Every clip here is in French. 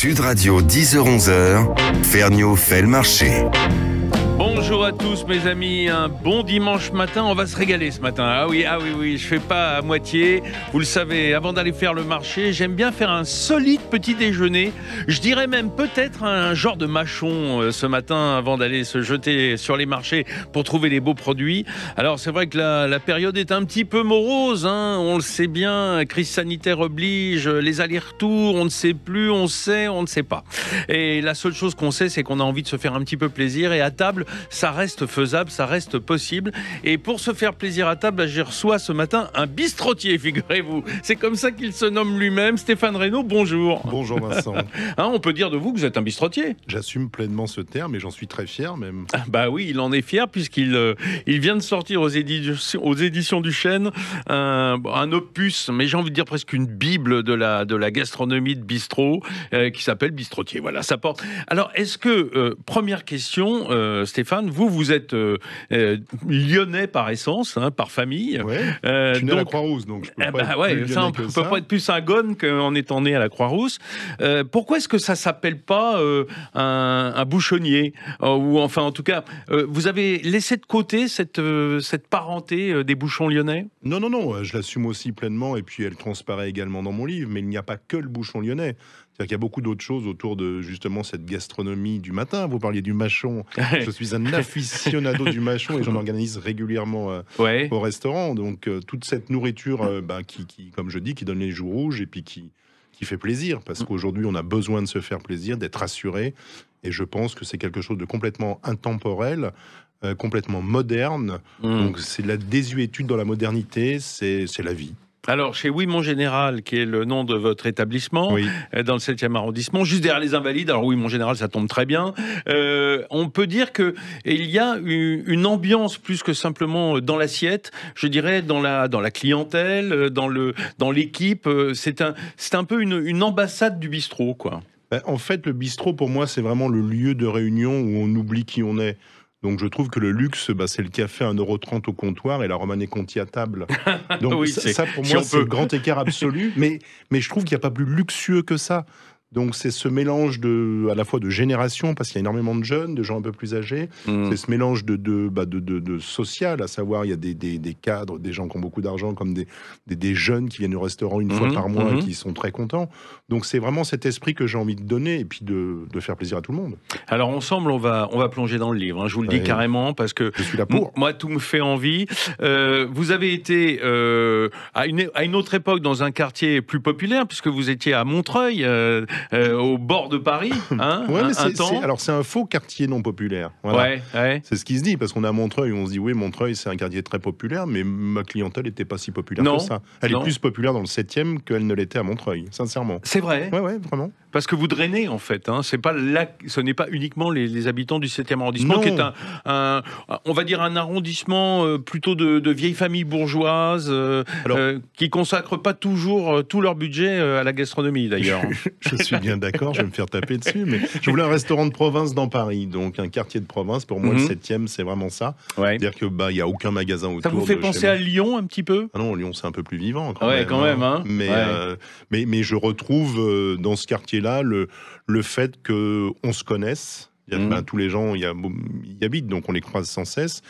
Sud Radio 10h-11h, Ferniaud fait le marché. Bonjour à tous mes amis, un bon dimanche matin, on va se régaler ce matin. Ah oui, je fais pas à moitié. Vous le savez, avant d'aller faire le marché, j'aime bien faire un solide petit déjeuner. Je dirais même peut-être un genre de mâchon ce matin avant d'aller se jeter sur les marchés pour trouver les beaux produits. Alors c'est vrai que la période est un petit peu morose, hein, on le sait bien, crise sanitaire oblige, les allers-retours, on ne sait plus, on sait, on ne sait pas. Et la seule chose qu'on sait, c'est qu'on a envie de se faire un petit peu plaisir et à table, ça reste faisable, ça reste possible. Et pour se faire plaisir à table, j'ai reçu ce matin un bistrotier, figurez-vous. C'est comme ça qu'il se nomme lui-même. Stéphane Reynaud, bonjour. Bonjour Vincent. On peut dire de vous que vous êtes un bistrotier. J'assume pleinement ce terme et j'en suis très fier même. Bah oui, il en est fier puisqu'il vient de sortir aux éditions du Chêne un opus, mais j'ai envie de dire presque une bible de la gastronomie de bistrot qui s'appelle Bistrotier. Voilà, ça porte. Alors, est-ce que, première question, Stéphane, vous êtes lyonnais par essence, hein, par famille. Ouais, je suis né à la Croix-Rousse, donc je peux pas être plus lyonnais on que peut ça. pas être plus ingone qu'en étant né à la Croix-Rousse. Pourquoi est-ce que ça s'appelle pas un bouchonnier ou enfin, en tout cas, vous avez laissé de côté cette parenté des bouchons lyonnais? Non, je l'assume aussi pleinement et puis elle transparaît également dans mon livre, mais il n'y a pas que le bouchon lyonnais. C'est-à-dire qu'il y a beaucoup d'autres choses autour de justement cette gastronomie du matin. Vous parliez du mâchon. Je suis un aficionado du mâchon et j'en organise régulièrement au restaurant. Donc toute cette nourriture qui, comme je dis, qui donne les joues rouges et puis qui fait plaisir. Parce qu'aujourd'hui, on a besoin de se faire plaisir, d'être rassuré. Et je pense que c'est quelque chose de complètement intemporel, complètement moderne. Donc c'est la désuétude dans la modernité, c'est la vie. Alors, chez Oui Mon Général, qui est le nom de votre établissement, Oui. Dans le 7e arrondissement, juste derrière les Invalides, alors Oui Mon Général, ça tombe très bien, on peut dire qu'il y a une ambiance plus que simplement dans l'assiette, je dirais dans la clientèle, dans l'équipe, c'est un peu une ambassade du bistrot, quoi. En fait, le bistrot, pour moi, c'est vraiment le lieu de réunion où on oublie qui on est. Donc je trouve que le luxe, c'est le café à 1,30 € au comptoir et la Romanée Conti à table. Donc Oui, ça pour moi, c'est le grand écart absolu. Mais je trouve qu'il n'y a pas plus luxueux que ça. Donc c'est ce mélange à la fois de générations, parce qu'il y a énormément de jeunes, de gens un peu plus âgés. C'est ce mélange de social, à savoir il y a des cadres, des gens qui ont beaucoup d'argent, comme des jeunes qui viennent au restaurant une fois par mois et qui sont très contents. Donc c'est vraiment cet esprit que j'ai envie de donner et puis de faire plaisir à tout le monde. Alors ensemble, on va plonger dans le livre, hein, je vous le dis carrément, parce que je suis là pour. Moi, tout me fait envie. Vous avez été à une autre époque dans un quartier plus populaire, puisque vous étiez à Montreuil, au bord de Paris, hein, ouais, mais un temps. Alors c'est un faux quartier non populaire. Voilà. Ouais. C'est ce qui se dit, parce qu'on est à Montreuil, on se dit oui, Montreuil c'est un quartier très populaire, mais ma clientèle n'était pas si populaire que ça. Elle est plus populaire dans le 7e qu'elle ne l'était à Montreuil, sincèrement. C'est vrai. Ouais, vraiment. Parce que vous drainez en fait, hein. Ce n'est pas uniquement les habitants du 7e arrondissement, qui est on va dire un arrondissement plutôt de vieilles familles bourgeoises, qui consacrent pas toujours tout leur budget à la gastronomie d'ailleurs. Je suis bien d'accord, je vais me faire taper dessus, mais je voulais un restaurant de province dans Paris, donc un quartier de province. Pour moi, le 7e, c'est vraiment ça. C'est-à-dire que il y a aucun magasin autour. Ça vous fait penser à Lyon un petit peu? Ah non, Lyon c'est un peu plus vivant quand même. Hein. Mais je retrouve dans ce quartier-là le fait qu'on se connaisse. Tous les gens y habitent, donc on les croise sans cesse.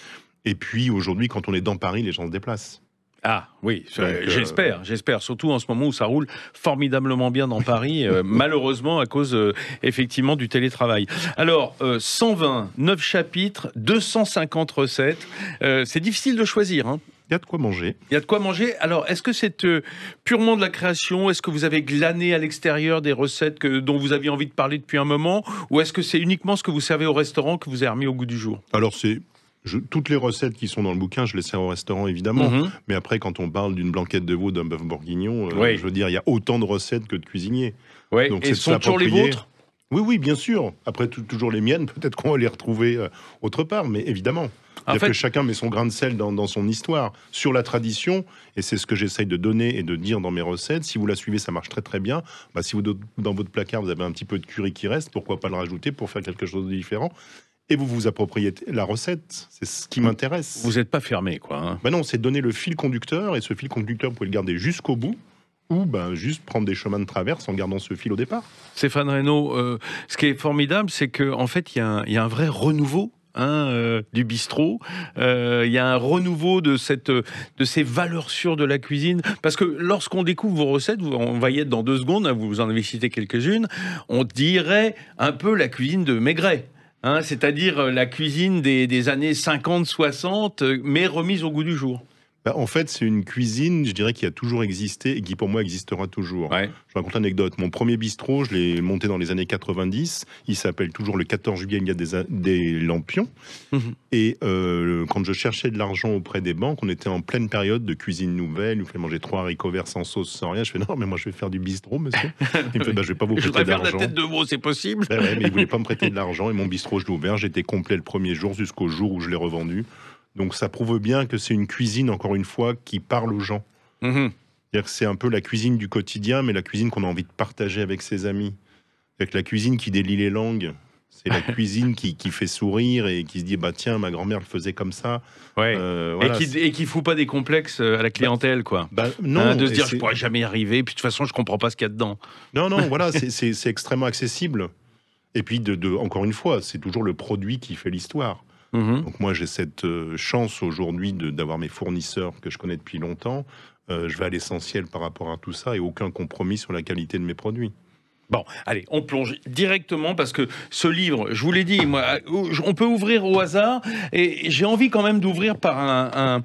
Et puis aujourd'hui, quand on est dans Paris, les gens se déplacent. Ah oui, j'espère, surtout en ce moment où ça roule formidablement bien dans Paris, malheureusement à cause effectivement du télétravail. Alors, 129 chapitres, 250 recettes, c'est difficile de choisir, hein. Il y a de quoi manger. Il y a de quoi manger. Alors, est-ce que c'est purement de la création? Est-ce que vous avez glané à l'extérieur des recettes dont vous aviez envie de parler depuis un moment? Ou est-ce que c'est uniquement ce que vous servez au restaurant que vous avez remis au goût du jour? Alors, toutes les recettes qui sont dans le bouquin, je les sers au restaurant, évidemment. Mais après, quand on parle d'une blanquette de veau, d'un bœuf bourguignon, je veux dire, il y a autant de recettes que de cuisiniers. Donc, et sont toujours les vôtres? Oui, bien sûr. Après, toujours les miennes, peut-être qu'on va les retrouver autre part, mais évidemment. C'est-à-dire que chacun met son grain de sel dans son histoire, sur la tradition, et c'est ce que j'essaye de donner et de dire dans mes recettes. Si vous la suivez, ça marche très très bien. Si dans votre placard, vous avez un petit peu de curry qui reste, pourquoi pas le rajouter pour faire quelque chose de différent? Et vous vous appropriez la recette, c'est ce qui m'intéresse. Vous n'êtes pas fermé, quoi. Hein. Non, c'est donner le fil conducteur, et ce fil conducteur, vous pouvez le garder jusqu'au bout, ou juste prendre des chemins de traverse en gardant ce fil au départ. Stéphane Reynaud, ce qui est formidable, c'est qu'en fait, il y a un vrai renouveau du bistrot. Il y a un renouveau de ces valeurs sûres de la cuisine. Parce que lorsqu'on découvre vos recettes, on va y être dans 2 secondes, vous en avez cité quelques-unes, on dirait un peu la cuisine de Maigret. C'est-à-dire la cuisine des années 50-60, mais remise au goût du jour. En fait, c'est une cuisine, je dirais, qui a toujours existé et qui, pour moi, existera toujours. Ouais. Je raconte l'anecdote. Mon premier bistrot, je l'ai monté dans les années 90. Il s'appelle toujours le 14 juillet, il y a des lampions. Et quand je cherchais de l'argent auprès des banques, on était en pleine période de cuisine nouvelle. Il me fallait manger 3 haricots verts sans sauce, sans rien. Je fais non, mais moi, je vais faire du bistrot, monsieur. Il me fait, je vais pas vous prêter de l'argent. Je voudrais faire la tête de veau, c'est possible. Ouais, mais il voulait pas me prêter de l'argent. Et mon bistrot, je l'ai ouvert. J'étais complet le premier jour jusqu'au jour où je l'ai revendu. Donc ça prouve bien que c'est une cuisine, encore une fois, qui parle aux gens. C'est-à-dire que c'est un peu la cuisine du quotidien, mais la cuisine qu'on a envie de partager avec ses amis. C'est-à-dire que la cuisine qui délie les langues, c'est la cuisine qui fait sourire et qui se dit tiens, ma grand-mère le faisait comme ça. Ouais. Voilà. Et qui fout pas des complexes à la clientèle, quoi. Non, de se dire je pourrais jamais y arriver, puis de toute façon je comprends pas ce qu'il y a dedans. Non, voilà, c'est extrêmement accessible. Et puis encore une fois, c'est toujours le produit qui fait l'histoire. Donc moi j'ai cette chance aujourd'hui d'avoir mes fournisseurs que je connais depuis longtemps. Je vais à l'essentiel par rapport à tout ça et aucun compromis sur la qualité de mes produits. Bon, allez, on plonge directement parce que ce livre, je vous l'ai dit, moi, on peut ouvrir au hasard et j'ai envie quand même d'ouvrir par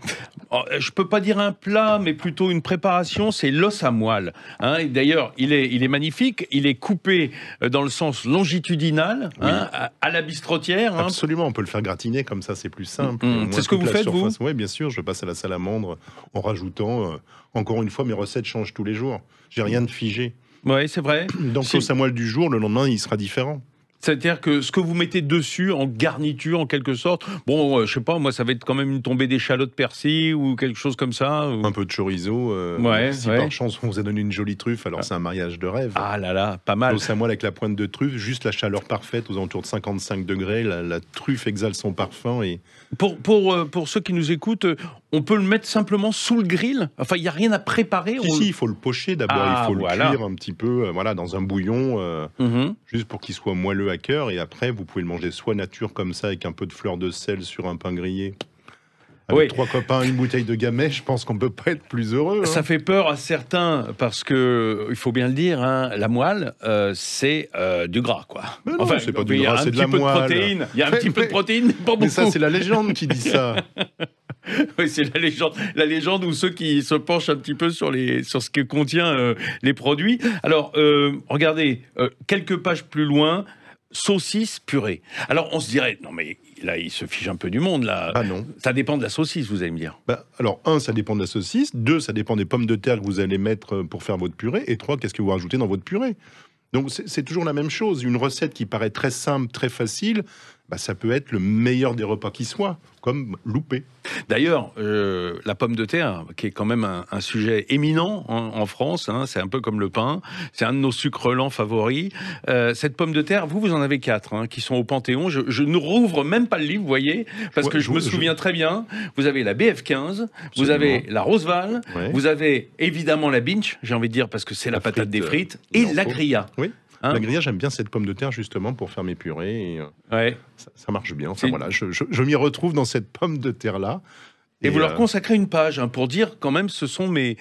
je peux pas dire un plat, mais plutôt une préparation, c'est l'os à moelle. D'ailleurs, il est magnifique, il est coupé dans le sens longitudinal, à la bistrotière. Absolument, on peut le faire gratiner comme ça, c'est plus simple. C'est ce que vous faites, vous ? Oui, bien sûr, je passe à la salamandre en rajoutant, encore une fois, mes recettes changent tous les jours. J'ai rien de figé. Oui, c'est vrai. Donc, l'os à moelle du jour, le lendemain, il sera différent. C'est-à-dire que ce que vous mettez dessus, en garniture, en quelque sorte, je sais pas, moi, ça va être quand même une tombée d'échalotes persil ou quelque chose comme ça. Un peu de chorizo. Si par chance, on vous a donné une jolie truffe, alors c'est un mariage de rêve. Ah là là, pas mal. L'os à moelle avec la pointe de truffe, juste la chaleur parfaite, aux alentours de 55 degrés, la truffe exhale son parfum. Et... Pour ceux qui nous écoutent, on peut le mettre simplement sous le grill. Enfin, il n'y a rien à préparer. Si, il faut le pocher d'abord, il faut le cuire un petit peu dans un bouillon, juste pour qu'il soit moelleux à cœur. Et après, vous pouvez le manger soit nature comme ça, avec un peu de fleur de sel sur un pain grillé. Avec 3 copains, une bouteille de gamay, je pense qu'on ne peut pas être plus heureux. Ça fait peur à certains parce que, il faut bien le dire, la moelle, c'est du gras, quoi. Mais non, c'est pas du gras, c'est de la moelle. Il y a un petit peu de protéines, pas beaucoup. Mais ça, c'est la légende qui dit ça. Oui, c'est la légende ou ceux qui se penchent un petit peu sur ce que contient les produits. Alors, regardez, quelques pages plus loin, saucisse purée. Alors, on se dirait, non mais là, il se fiche un peu du monde, là. Ah non. Ça dépend de la saucisse, vous allez me dire. Alors, 1, ça dépend de la saucisse. 2, ça dépend des pommes de terre que vous allez mettre pour faire votre purée. Et 3, qu'est-ce que vous rajoutez dans votre purée? Donc, c'est toujours la même chose. Une recette qui paraît très simple, très facile, ça peut être le meilleur des repas qui soit, comme loupé. D'ailleurs, la pomme de terre, qui est quand même un sujet éminent en France, c'est un peu comme le pain, c'est un de nos sucres lents favoris. Cette pomme de terre, vous en avez 4 qui sont au Panthéon. Je ne rouvre même pas le livre, vous voyez, parce que je me souviens très bien. Vous avez la BF15, vous avez la Roseval, vous avez évidemment la Binch, j'ai envie de dire, parce que c'est la patate des frites, et la grilla. Oui. La grilla, j'aime bien cette pomme de terre justement pour faire mes purées. Et, ça marche bien. Enfin, voilà, je m'y retrouve dans cette pomme de terre-là. Et vous leur consacrez une page pour dire quand même ce sont mes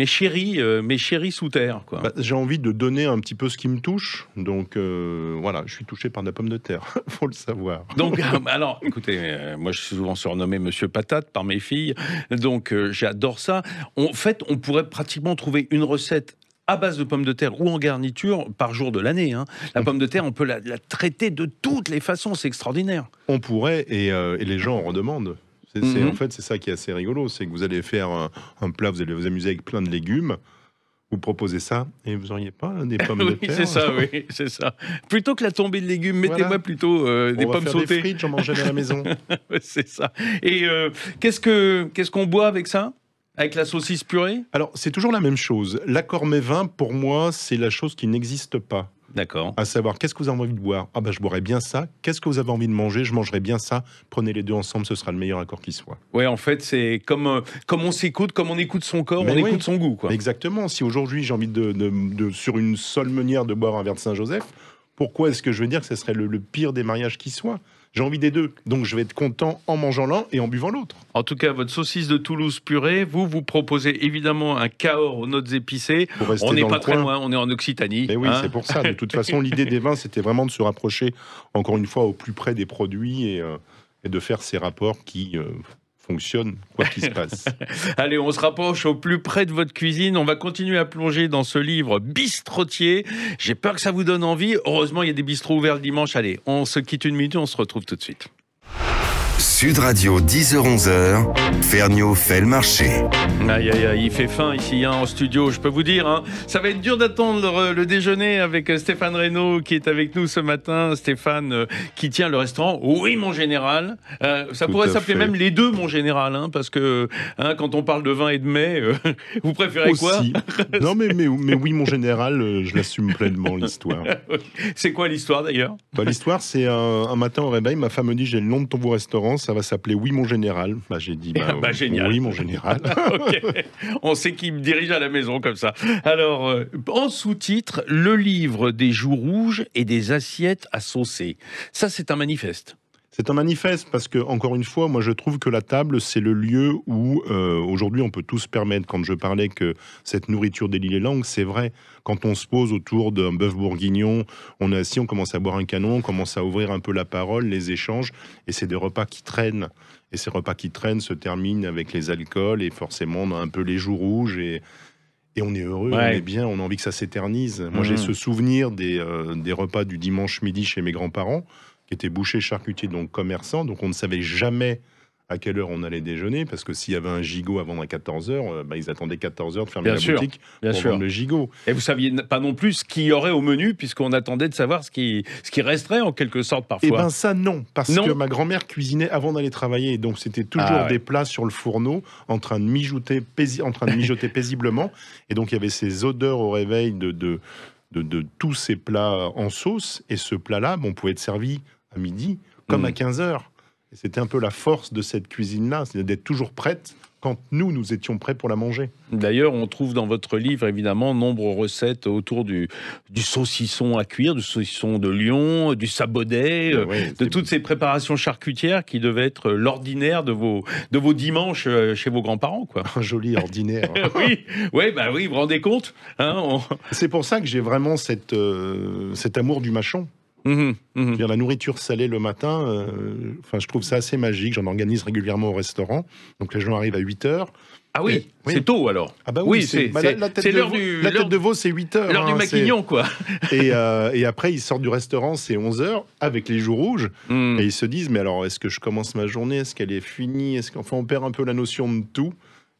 chéris sous terre. J'ai envie de donner un petit peu ce qui me touche. Donc je suis touché par la pomme de terre. Faut le savoir. Donc, alors, écoutez, moi je suis souvent surnommé Monsieur Patate par mes filles. Donc j'adore ça. En fait, on pourrait pratiquement trouver une recette à base de pommes de terre ou en garniture par jour de l'année. La pomme de terre, on peut la traiter de toutes les façons, c'est extraordinaire. On pourrait, et les gens en redemandent. En fait, c'est ça qui est assez rigolo, c'est que vous allez faire un plat, vous allez vous amuser avec plein de légumes, vous proposez ça, et vous n'auriez pas des pommes de terre? C'est ça. Plutôt que la tombée de légumes, mettez-moi plutôt des pommes sautées. Des frites, j'en mangeais à la maison. C'est ça. Et qu'est-ce qu'on boit avec ça? Avec la saucisse purée? Alors, c'est toujours la même chose. L'accord mets vin, pour moi, c'est la chose qui n'existe pas. D'accord. À savoir, qu'est-ce que vous avez envie de boire? Ah ben, je boirais bien ça. Qu'est-ce que vous avez envie de manger? Je mangerais bien ça. Prenez les deux ensemble, ce sera le meilleur accord qui soit. Ouais, en fait, c'est comme on s'écoute, comme on écoute son corps, Mais on oui. écoute son goût, quoi. Exactement. Si aujourd'hui, j'ai envie sur une seule meunière de boire un verre de Saint-Joseph, pourquoi est-ce que je veux dire que ce serait le pire des mariages qui soit? J'ai envie des deux. Donc, je vais être content en mangeant l'un et en buvant l'autre. En tout cas, votre saucisse de Toulouse purée, vous proposez évidemment un Cahors aux notes épicées. Pour rester On n'est dans pas le très coin. loin, on est en Occitanie. Mais oui, hein. c'est pour ça. De toute façon, l'idée des vins, c'était vraiment de se rapprocher, encore une fois, au plus près des produits et de faire ces rapports qui fonctionnent, quoi qu'il se passe. Allez, on se rapproche au plus près de votre cuisine. On va continuer à plonger dans ce livre Bistrotier. J'ai peur que ça vous donne envie. Heureusement, il y a des bistrots ouverts le dimanche. Allez, on se quitte une minute et on se retrouve tout de suite. Sud Radio 10h-11h, Ferniaud fait le marché. Aïe, aïe, aïe, il fait faim ici en studio, je peux vous dire. Ça va être dur d'attendre le déjeuner avec Stéphane Reynaud qui est avec nous ce matin. Stéphane qui tient le restaurant Oui Mon Général. Ça Tout pourrait à s'appeler fait. même Les Deux Mon Général, parce que quand on parle de vin et de mets, vous préférez quoi? Aussi. Non, mais oui, mon général, je l'assume pleinement, l'histoire. C'est quoi l'histoire d'ailleurs? L'histoire, c'est un matin au réveil, ma femme me dit, j'ai le nom de ton beau restaurant, ça va s'appeler Oui, mon général. J'ai dit, génial. Oui, mon général. Ok. On sait qui me dirige à la maison comme ça. Alors, en sous-titre, le livre des joues rouges et des assiettes à saucer. Ça, c'est un manifeste. C'est un manifeste parce que, encore une fois, moi je trouve que la table, c'est le lieu où aujourd'hui on peut tous se permettre. Quand je parlais que cette nourriture délie les langues, c'est vrai. Quand on se pose autour d'un bœuf bourguignon, on est assis, on commence à boire un canon, on commence à ouvrir un peu la parole, les échanges, et c'est des repas qui traînent. Et ces repas qui traînent se terminent avec les alcools, et forcément on a un peu les joues rouges, et on est heureux, Ouais. on est bien, on a envie que ça s'éternise. Moi j'ai ce souvenir des repas du dimanche midi chez mes grands-parents, qui étaient bouchers, charcutiers, donc commerçants, donc on ne savait jamais à quelle heure on allait déjeuner, parce que s'il y avait un gigot à vendre à 14h, ils attendaient 14h de fermer Bien la sûr, boutique bien pour sûr. vendre le gigot. Et vous saviez pas non plus ce qu'il y aurait au menu, puisqu'on attendait de savoir ce qui resterait en quelque sorte Eh parfois. ben ça non, parce Non. que ma grand-mère cuisinait avant d'aller travailler, donc c'était toujours Ah ouais. des plats sur le fourneau, en train de mijoter paisiblement, et donc il y avait ces odeurs au réveil de tous ces plats en sauce, et ce plat-là, on pouvait être servi à midi comme à 15h. Et c'était un peu la force de cette cuisine-là, c'est d'être toujours prête quand nous étions prêts pour la manger. D'ailleurs, on trouve dans votre livre, évidemment, nombreuses recettes autour du saucisson à cuire, du saucisson de Lyon, du sabaudet, Ouais, de c'est- toutes ces préparations charcutières qui devaient être l'ordinaire de vos dimanches chez vos grands-parents, quoi. Un joli ordinaire. Oui, vous vous rendez compte, C'est pour ça que j'ai vraiment cet amour du mâchon. Dire la nourriture salée le matin, je trouve ça assez magique. J'en organise régulièrement au restaurant. Donc les gens arrivent à 8h. Ah oui, Oui. c'est tôt alors. Ah bah oui, c'est la tête de l'heure veau, du la tête de veau, c'est 8h. l'heure du maquignon, quoi. Et après, ils sortent du restaurant, c'est 11h, avec les joues rouges. Et ils se disent, mais alors, est-ce que je commence ma journée? Est-ce qu'elle est finie? Enfin, on perd un peu la notion de tout.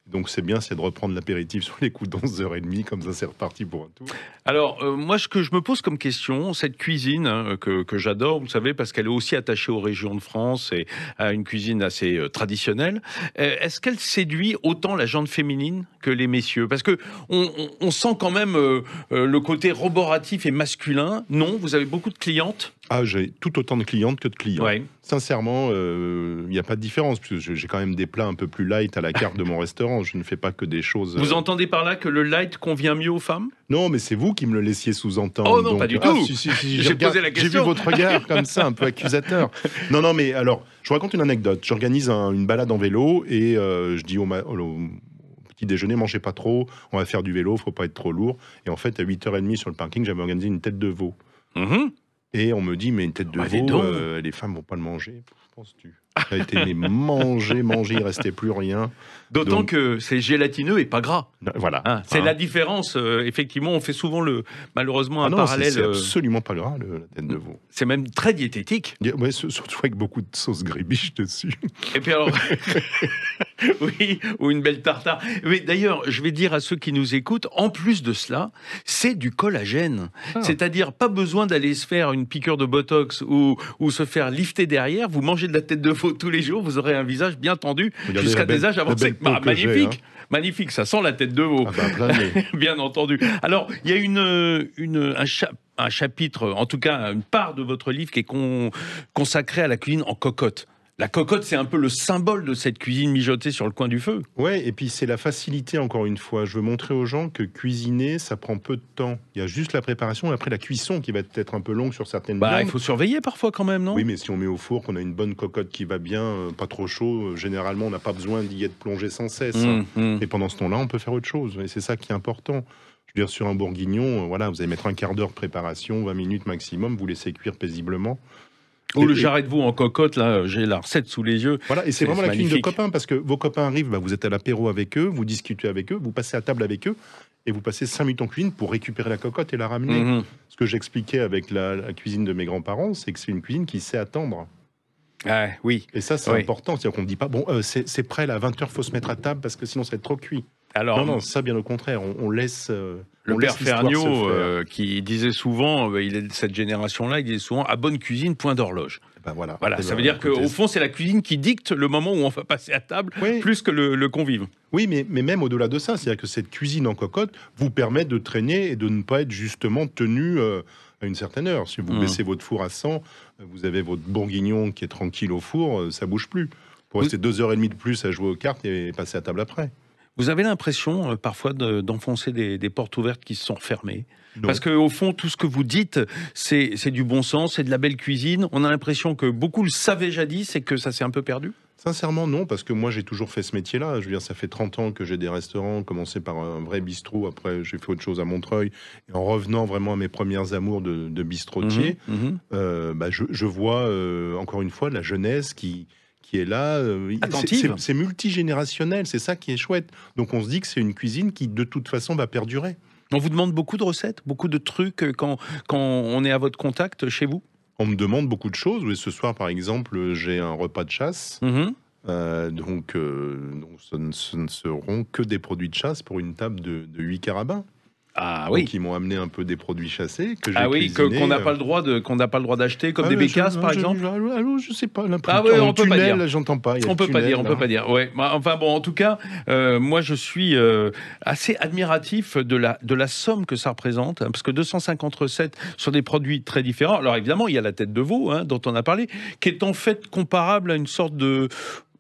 Donc c'est bien, c'est de reprendre l'apéritif sur les coups d'11h30, comme ça c'est reparti pour un tour. Alors, moi, ce que je me pose comme question, cette cuisine que j'adore, vous savez, parce qu'elle est aussi attachée aux régions de France et à une cuisine assez traditionnelle, est-ce qu'elle séduit autant la gente féminine que les messieurs? Parce que on sent quand même le côté roboratif et masculin. Non, vous avez beaucoup de clientes. Ah, j'ai tout autant de clientes que de clients. Ouais. Sincèrement, il n'y a pas de différence, puisque j'ai quand même des plats un peu plus light à la carte de mon restaurant. Je ne fais pas que des choses... Vous entendez par là que le light convient mieux aux femmes? Non, mais c'est vous qui me le laissiez sous-entendre. Oh non, pas du tout. Si, J'ai posé la J'ai question. vu votre regard comme ça, un peu accusateur. Non, mais alors, je vous raconte une anecdote. J'organise une balade en vélo et je dis au petit déjeuner, mangez pas trop, on va faire du vélo, faut pas être trop lourd. Et en fait, à 8h30 sur le parking, j'avais organisé une tête de veau. Et on me dit, mais une tête de dis donc. veau, les femmes vont pas le manger. Penses-tu? Ça a été manger, il restait plus rien. D'autant Donc- que c'est gélatineux et pas gras. Voilà. C'est la différence. Effectivement, on fait souvent malheureusement un Ah non, parallèle. c'est absolument pas gras, la tête de veau. C'est même très diététique. Ouais, surtout avec beaucoup de sauce grébiche dessus. Et puis alors, oui, ou une belle tartare. Mais d'ailleurs, je vais dire à ceux qui nous écoutent, en plus de cela, c'est du collagène. C'est-à-dire, pas besoin d'aller se faire une piqûre de botox ou se faire lifter derrière. Vous mangez de la tête de veau faut tous les jours, vous aurez un visage bien tendu Regardez jusqu'à la belle- des âges la avancés. belle peau que j'ai, Magnifique, magnifique, ça sent la tête de veau. Ah bah, plein de nez. Bien entendu. Alors, il y a un chapitre, en tout cas une part de votre livre qui est consacrée à la cuisine en cocotte. La cocotte, c'est un peu le symbole de cette cuisine mijotée sur le coin du feu. Ouais, et puis c'est la facilité, encore une fois. Je veux montrer aux gens que cuisiner, ça prend peu de temps. Il y a juste la préparation et après la cuisson qui va être un peu longue sur certaines Bah, il viandes. faut surveiller parfois quand même, non? Oui, mais si on met au four, qu'on a une bonne cocotte qui va bien, pas trop chaud, généralement, on n'a pas besoin d'y être plongé sans cesse. Et pendant ce temps-là, on peut faire autre chose. Et c'est ça qui est important. Je veux dire, sur un bourguignon, voilà, vous allez mettre un quart d'heure de préparation, 20 minutes maximum, vous laissez cuire paisiblement. Ou le jarret de veau en cocotte, là, j'ai la recette sous les yeux. Voilà, et c'est vraiment la cuisine de magnifique. copains, parce que vos copains arrivent, vous êtes à l'apéro avec eux, vous discutez avec eux, vous passez à table avec eux, et vous passez 5 minutes en cuisine pour récupérer la cocotte et la ramener. Mhm. Ce que j'expliquais avec la cuisine de mes grands-parents, c'est que c'est une cuisine qui sait attendre. Ah, oui. Et ça, c'est Oui. important. C'est-à-dire qu'on ne dit pas, bon, c'est prêt, là, à 20h, il faut se mettre à table, parce que sinon, ça va être trop cuit. Alors, Non, non, ça, bien au contraire, on laisse. le on père laisse l'histoire Ferniaud, se faire. qui disait souvent, il est de cette génération-là, il disait souvent à bonne cuisine, point d'horloge. Ben voilà. Voilà, Eh ça ben, veut dire écoutez, qu'au fond, c'est la cuisine qui dicte le moment où on va passer à table, Oui. plus que le convive. Oui, mais même au-delà de ça, c'est-à-dire que cette cuisine en cocotte vous permet de traîner et de ne pas être justement tenu à une certaine heure. Si vous baissez votre four à 100, vous avez votre bourguignon qui est tranquille au four, ça bouge plus. Pour rester 2h30 de plus à jouer aux cartes et passer à table après. Vous avez l'impression parfois d'enfoncer des portes ouvertes qui se sont refermées? Non. Parce qu'au fond, tout ce que vous dites, c'est du bon sens, c'est de la belle cuisine. On a l'impression que beaucoup le savaient jadis et que ça s'est un peu perdu. Sincèrement, non, parce que moi, j'ai toujours fait ce métier-là. Je veux dire, ça fait 30 ans que j'ai des restaurants, commencé par un vrai bistrot, après j'ai fait autre chose à Montreuil. Et en revenant vraiment à mes premières amours de bistrotier, je vois, encore une fois, la jeunesse qui est là. Attentive. C'est multigénérationnel, c'est ça qui est chouette. Donc on se dit que c'est une cuisine qui, de toute façon, va perdurer. On vous demande beaucoup de recettes, beaucoup de trucs quand on est à votre contact chez vous? On me demande beaucoup de choses. Oui, ce soir, par exemple, j'ai un repas de chasse. Donc, ce ne seront que des produits de chasse pour une table de 8 carabins. Ah oui. Donc, ils m'ont amené un peu des produits chassés que j'ai Ah oui, cuisinés. qu'on n'a pas le droit d'acheter, comme des bécasses par exemple. Allô, je sais pas. Ah ouais, on peut pas dire. J'entends pas. On peut pas dire. Ouais. Enfin bon, en tout cas, moi je suis assez admiratif de la somme que ça représente, hein, parce que 250 recettes sur des produits très différents. Alors évidemment, il y a la tête de veau, hein, dont on a parlé, qui est en fait comparable à une sorte de...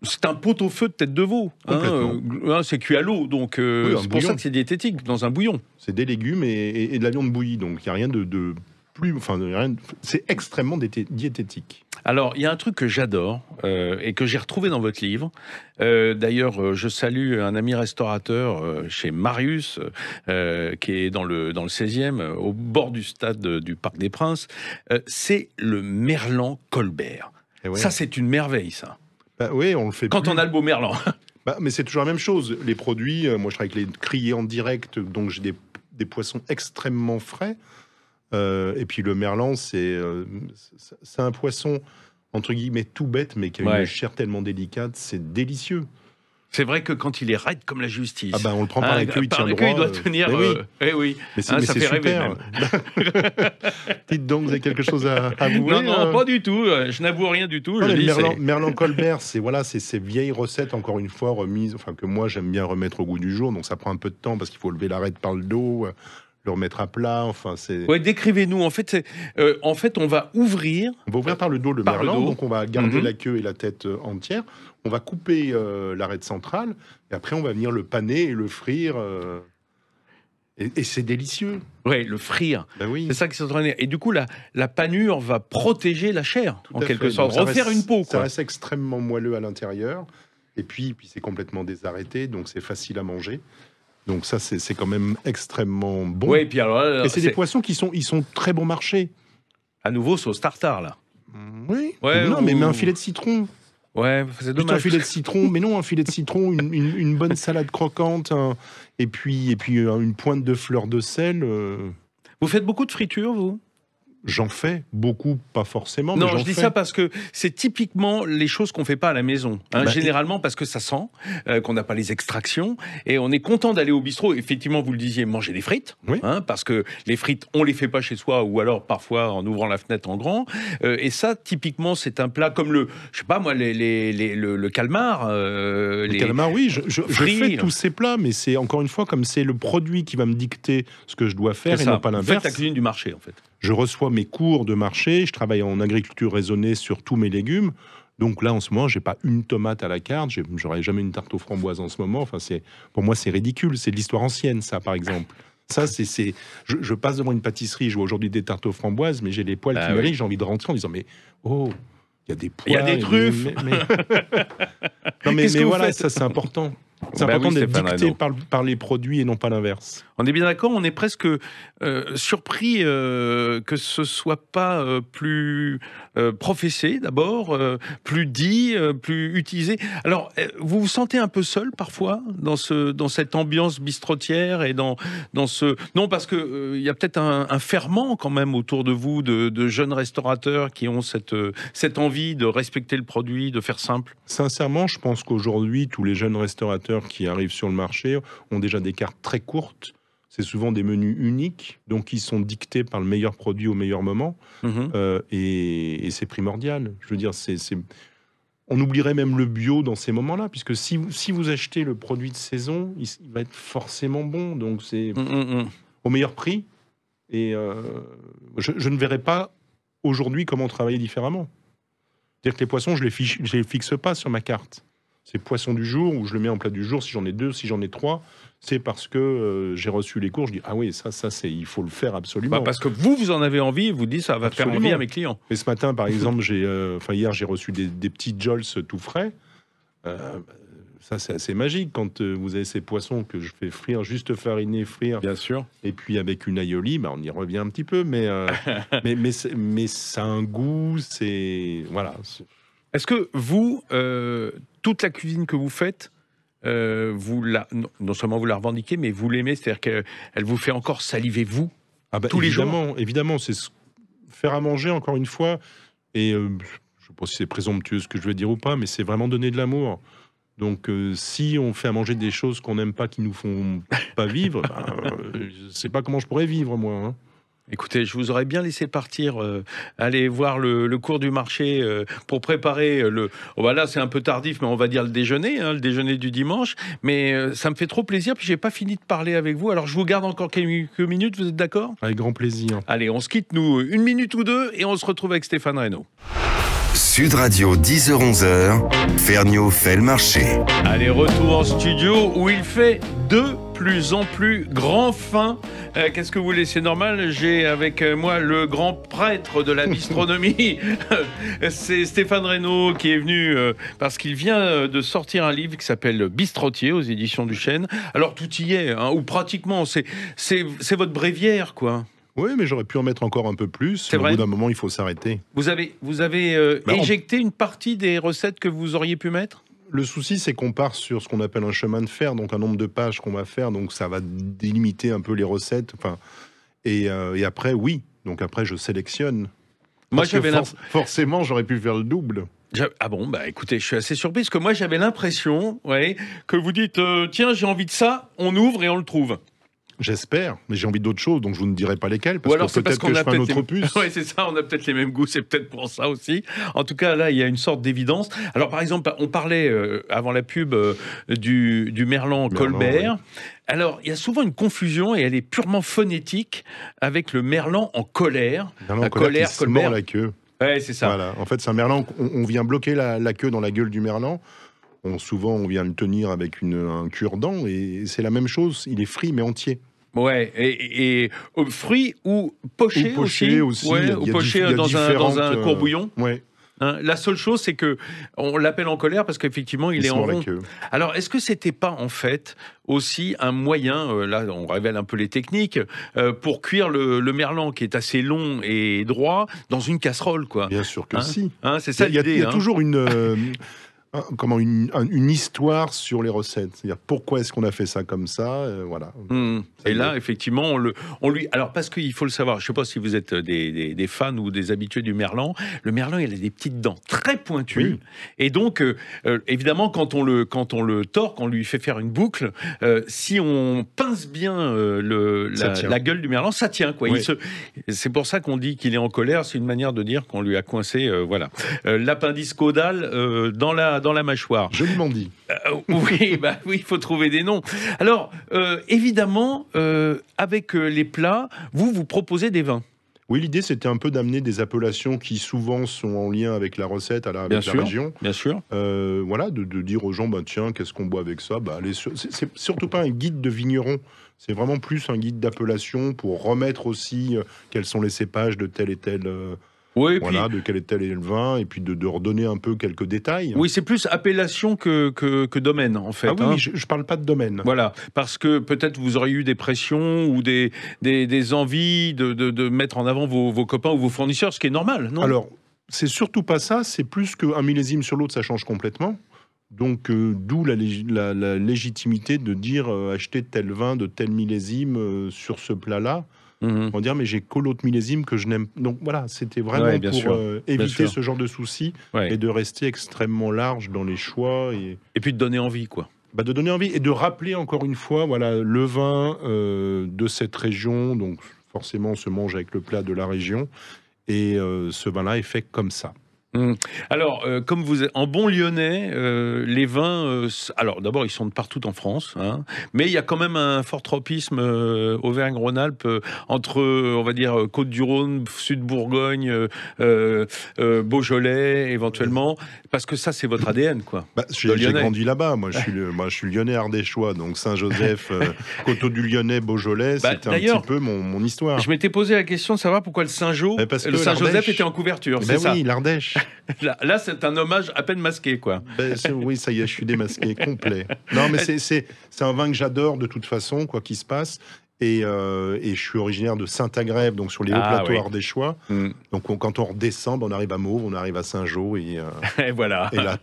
C'est un pot-au-feu de tête de veau. Hein, c'est cuit à l'eau, donc c'est pour bouillon. ça que c'est diététique, dans un bouillon. C'est des légumes et de la viande bouillie. Donc, il n'y a rien de plus... Enfin, c'est extrêmement diététique. Alors, il y a un truc que j'adore et que j'ai retrouvé dans votre livre. D'ailleurs, je salue un ami restaurateur chez Marius, qui est dans le 16e, au bord du stade du Parc des Princes. C'est le merlan Colbert. Ouais. Ça, c'est une merveille, ça. Bah, oui, on le fait Quand plus. on a le beau merlan. Bah, mais c'est toujours la même chose. Les produits, moi je travaille avec les criers en direct, donc j'ai des poissons extrêmement frais. Et puis le merlan, c'est un poisson, entre guillemets, tout bête, mais qui a une chair tellement délicate, c'est délicieux. C'est vrai que quand il est raide comme la justice. Ah ben on le prend par la queue, il tient droit. Il doit tenir. Oui. Mais ça c'est fait rêver super. même. Dites donc, vous avez quelque chose à avouer? Non, pas du tout. Je n'avoue rien du tout. Non, Merlan Colbert, c'est ces vieilles recettes, encore une fois, remises, enfin que moi j'aime bien remettre au goût du jour. Donc ça prend un peu de temps parce qu'il faut lever l'arête par le dos, le remettre à plat. Enfin, c'est. Ouais, décrivez-nous. En fait, on va ouvrir. On va ouvrir par le dos le merlan, donc on va garder la queue et la tête entière. On va couper l'arête centrale et après on va venir le paner et le frire. Et c'est délicieux. Oui, le frire. Ben oui. C'est ça qui s'entraîne. Et du coup, la panure va protéger la chair, en quelque sorte. Donc, refaire une peau, Ça quoi. reste extrêmement moelleux à l'intérieur. Et puis c'est complètement désarrêté, donc c'est facile à manger. Donc ça, c'est quand même extrêmement bon. Oui, et puis alors là, et c'est des poissons qui sont très bon marché. À nouveau, sauce tartare, là. Oui. Ouais, non, mais un filet de citron. Ouais, c'est Juste dommage. un filet de citron, mais non, un filet de citron, une bonne salade croquante, et puis une pointe de fleur de sel. Vous faites beaucoup de friture, vous? J'en fais beaucoup, pas forcément. Non, mais j'en je dis fais. ça parce que c'est typiquement les choses qu'on fait pas à la maison. Généralement parce que ça sent, qu'on n'a pas les extractions, et on est content d'aller au bistrot. Effectivement, vous le disiez, manger des frites, Oui. parce que les frites, on les fait pas chez soi, ou alors parfois en ouvrant la fenêtre en grand. Et ça, typiquement, c'est un plat comme le calmar. Le calamar, oui, je fais tous ces plats, mais c'est encore une fois comme c'est le produit qui va me dicter ce que je dois faire et non pas Vous l'inverse. faites la cuisine du marché, en fait. Je reçois mes cours de marché, je travaille en agriculture raisonnée sur tous mes légumes. Donc là, en ce moment, j'ai pas une tomate à la carte, j'aurais jamais une tarte aux framboises en ce moment. Enfin, pour moi, c'est ridicule. C'est de l'histoire ancienne, ça, par exemple. Ça, je passe devant une pâtisserie, je vois aujourd'hui des tartes aux framboises, mais j'ai les poils qui m'érigent, j'ai envie de rentrer en disant, mais oh, il y a des pois, il y a des truffes. Non, mais voilà, faites ça, c'est important. C'est important d'être dicté par les produits et non pas l'inverse. On est bien d'accord, on est presque surpris que ce soit pas plus professé d'abord, plus dit, plus utilisé. Alors, vous vous sentez un peu seul parfois dans cette ambiance bistrotière et dans ce... Non, parce que il y a peut-être un ferment quand même autour de vous, de jeunes restaurateurs qui ont cette envie de respecter le produit, de faire simple. Sincèrement, je pense qu'aujourd'hui, tous les jeunes restaurateurs qui arrivent sur le marché ont déjà des cartes très courtes. C'est souvent des menus uniques, donc ils sont dictés par le meilleur produit au meilleur moment. Et c'est primordial. Je veux dire, on oublierait même le bio dans ces moments-là, puisque si vous achetez le produit de saison, il va être forcément bon. Donc c'est au meilleur prix. Et je ne verrais pas aujourd'hui comment travailler différemment. C'est-à-dire que les poissons, je les fixe pas sur ma carte. C'est poisson du jour, ou je le mets en plat du jour, si j'en ai 2, si j'en ai 3, c'est parce que j'ai reçu les cours, je dis, ah oui, ça il faut le faire absolument. Parce que vous en avez envie, vous dites, ça va faire envie à mes clients. Et ce matin, par exemple, hier, j'ai reçu des petits jols tout frais. Ça, c'est assez magique quand vous avez ces poissons que je fais frire, juste fariner, frire. Bien sûr. Et puis avec une aioli, on y revient un petit peu, mais ça a un goût, voilà. Est-ce que vous, toute la cuisine que vous faites, non seulement vous la revendiquez, mais vous l'aimez, c'est-à-dire qu'elle vous fait encore saliver, vous, tous les jours? Évidemment, c'est faire à manger, encore une fois, et je ne sais pas si c'est présomptueux ce que je veux dire ou pas, mais c'est vraiment donner de l'amour. Donc, si on fait à manger des choses qu'on n'aime pas, qui nous font pas vivre, je ne sais pas comment je pourrais vivre, moi. Hein. Écoutez, je vous aurais bien laissé partir, aller voir le cours du marché pour préparer là, c'est un peu tardif, mais on va dire le déjeuner du dimanche. Mais ça me fait trop plaisir, puis j'ai pas fini de parler avec vous. Alors, je vous garde encore quelques minutes, vous êtes d'accord? Avec grand plaisir. Allez, on se quitte, nous, 1 minute ou 2, et on se retrouve avec Stéphane Reynaud. Sud Radio, 10h-11h, Ferniaud fait le marché. Allez, retour en studio où il fait de plus en plus grand fin. Qu'est-ce que vous voulez, c'est normal. J'ai avec moi le grand prêtre de la bistronomie. C'est Stéphane Reynaud qui est venu parce qu'il vient de sortir un livre qui s'appelle Bistrotier aux éditions du Chêne. Alors tout y est, ou pratiquement. C'est votre bréviaire, quoi. Oui, mais j'aurais pu en mettre encore un peu plus. C'est vrai. Au bout d'un moment, il faut s'arrêter. Vous avez éjecté une partie des recettes que vous auriez pu mettre? Le souci, c'est qu'on part sur ce qu'on appelle un chemin de fer, donc un nombre de pages qu'on va faire, donc ça va délimiter un peu les recettes. Et après, oui. Donc après, je sélectionne. Moi, forcément, j'aurais pu faire le double. Ah bon, écoutez, je suis assez surpris, parce que moi, j'avais l'impression que vous dites, tiens, j'ai envie de ça, on ouvre et on le trouve. J'espère, mais j'ai envie d'autres choses, donc je vous ne dirai pas lesquelles, parce que peut-être que je ferai un autre opus. Oui, c'est ça, on a peut-être les mêmes goûts, c'est peut-être pour ça aussi. En tout cas, là, il y a une sorte d'évidence. Alors, par exemple, on parlait, avant la pub, du Merlan Colbert. Oui. Alors, il y a souvent une confusion, et elle est purement phonétique, avec le Merlan en colère. La colère qui Colbert. Se mord la queue. Ouais, c'est ça. Voilà. En fait, c'est un Merlan, on vient bloquer la queue dans la gueule du Merlan. Souvent, on vient le tenir avec un cure-dent, et c'est la même chose. Il est frit, mais entier. Ouais, et fruit ou poché aussi. Ouais, ou poché dans un courbouillon. Ouais. Hein, la seule chose, c'est que on l'appelle en colère parce qu'effectivement, il est en rond. Alors, est-ce que c'était pas en fait aussi un moyen, là, on révèle un peu les techniques, pour cuire le merlan qui est assez long et droit dans une casserole, quoi? Bien sûr que si. C'est ça l'idée. Il y a toujours une histoire sur les recettes. C'est-à-dire pourquoi est-ce qu'on a fait ça comme ça, voilà. Et là, effectivement, on lui... Alors, parce qu'il faut le savoir, je ne sais pas si vous êtes des fans ou des habitués du merlan. Le merlan, il a des petites dents très pointues. Oui. Et donc, évidemment, quand on le tord, qu'on lui fait faire une boucle, si on pince bien la gueule du merlan, ça tient, quoi. Oui. C'est pour ça qu'on dit qu'il est en colère. C'est une manière de dire qu'on lui a coincé, voilà, l'appendice caudal dans la mâchoire. Joliment dit. Oui, il faut trouver des noms. Alors, évidemment, avec les plats, vous proposez des vins. Oui, l'idée, c'était un peu d'amener des appellations qui souvent sont en lien avec la recette, avec la région. Bien sûr. Voilà, de dire aux gens, tiens, qu'est-ce qu'on boit avec ça ? C'est surtout pas un guide de vigneron, c'est vraiment plus un guide d'appellation pour remettre aussi quels sont les cépages de tel et tel... Oui, voilà, de quel est tel le vin, et puis de redonner un peu quelques détails. Oui, c'est plus appellation que domaine, en fait. Ah oui, je ne parle pas de domaine. Voilà, parce que peut-être vous aurez eu des pressions ou des envies de mettre en avant vos copains ou vos fournisseurs, ce qui est normal, non ? Alors, c'est surtout pas ça, c'est plus qu'un millésime sur l'autre, ça change complètement. Donc, d'où la légitimité de dire acheter tel vin de tel millésime sur ce plat-là. On va dire, mais j'ai que l'autre millésime que je n'aime. Donc voilà, c'était vraiment pour éviter ce genre de soucis et de rester extrêmement large dans les choix. Et puis de donner envie, quoi. De donner envie et de rappeler encore une fois, voilà, le vin de cette région. Donc forcément, on se mange avec le plat de la région. Et ce vin-là est fait comme ça. Alors, comme vous êtes en bon lyonnais, les vins, alors d'abord ils sont de partout en France, hein, mais il y a quand même un fort tropisme Auvergne-Rhône-Alpes entre, on va dire, Côte-du-Rhône, Sud-Bourgogne, Beaujolais éventuellement, parce que ça c'est votre ADN, quoi. J'ai grandi là-bas, moi je suis lyonnais ardéchois, donc Saint-Joseph, Coteaux du Lyonnais, Beaujolais, c'était un petit peu mon histoire. Je m'étais posé la question de savoir pourquoi le Saint-Joseph était en couverture, c'est ça ? Oui, l'Ardèche. Là, c'est un hommage à peine masqué, quoi. Oui, ça y est, je suis démasqué, complet. Non, mais c'est un vin que j'adore de toute façon, quoi qu'il se passe. Et je suis originaire de Saint-Agrève, donc sur les hauts plateaux ardéchois. Donc quand on redescend, on arrive à Mauves, on arrive à Saint-Jean et voilà. Et là,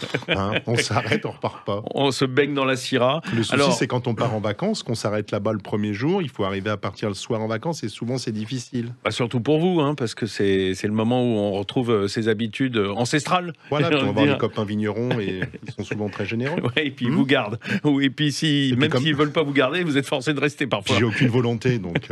on s'arrête, on repart pas. On se baigne dans la Syrah. Le souci, c'est quand on part en vacances, qu'on s'arrête là-bas le premier jour, il faut arriver à partir le soir en vacances et souvent c'est difficile. Surtout pour vous, hein, parce que c'est le moment où on retrouve ses habitudes ancestrales. Voilà, puis on va voir des copains vignerons et ils sont souvent très généreux. Ouais, et puis ils vous gardent. Et puis s'ils ne veulent pas vous garder, vous êtes forcé de rester parfois. J'ai aucune volonté, donc...